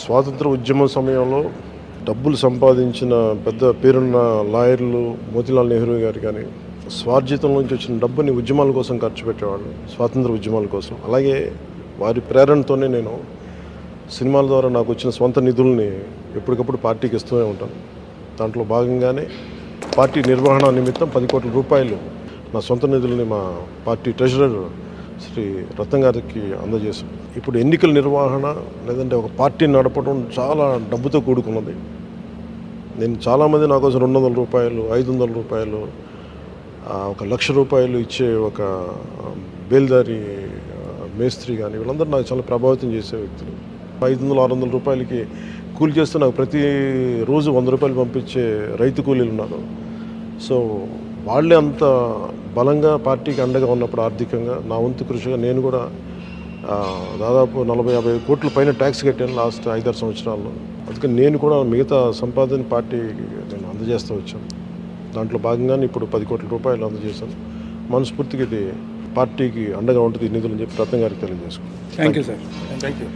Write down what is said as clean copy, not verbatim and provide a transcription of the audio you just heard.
స్వాతంత్ర ఉద్యమం సమయంలో డబ్బులు సంపాదించిన పెద్ద పేరున్న లాయర్లు మోతీలాల్ నెహ్రూ గారు కానీ స్వార్జితం నుంచి వచ్చిన డబ్బుని ఉద్యమాల కోసం ఖర్చు పెట్టేవాళ్ళు, స్వాతంత్ర ఉద్యమాల కోసం. అలాగే వారి ప్రేరణతోనే నేను సినిమాల ద్వారా నాకు వచ్చిన స్వంత నిధుల్ని ఎప్పటికప్పుడు పార్టీకి ఇస్తూనే ఉంటాను. దాంట్లో భాగంగానే పార్టీ నిర్వహణ నిమిత్తం 10 కోట్ల రూపాయలు నా సొంత నిధుల్ని మా పార్టీ ట్రెజరర్ శ్రీ రత్నం గారికి అందజేశాం. ఇప్పుడు ఎన్నికల నిర్వహణ లేదంటే ఒక పార్టీని నడపడం చాలా డబ్బుతో కూడుకున్నది. నేను చాలామంది నా కోసం 200 రూపాయలు, 500 రూపాయలు, 1,00,000 రూపాయలు ఇచ్చే ఒక బేల్దారి మేస్త్రి కానీ వీళ్ళందరూ నాకు చాలా ప్రభావితం చేసే వ్యక్తులు. 500-600 రూపాయలకి కూలి చేస్తే నాకు ప్రతిరోజు 100 రూపాయలు పంపించే రైతు కూలీలు ఉన్నారు. సో వాళ్ళే అంత బలంగా పార్టీకి అండగా ఉన్నప్పుడు ఆర్థికంగా నా వంతు కృషిగా నేను కూడా దాదాపు 40-50 కోట్ల పైన ట్యాక్స్ కట్టాను లాస్ట్ 5-6 సంవత్సరాల్లో. అందుకని నేను కూడా మిగతా సంపాదన పార్టీకి నేను అందజేస్తూ వచ్చాను. దాంట్లో భాగంగానే ఇప్పుడు 10 కోట్ల రూపాయలు అందజేశాను. మనస్ఫూర్తిగా ఇది పార్టీకి అండగా ఉంటుంది ఈ నిధులు అని చెప్పి రత్నం గారికి తెలియజేసుకున్నాను. Thank you sir. Thank you.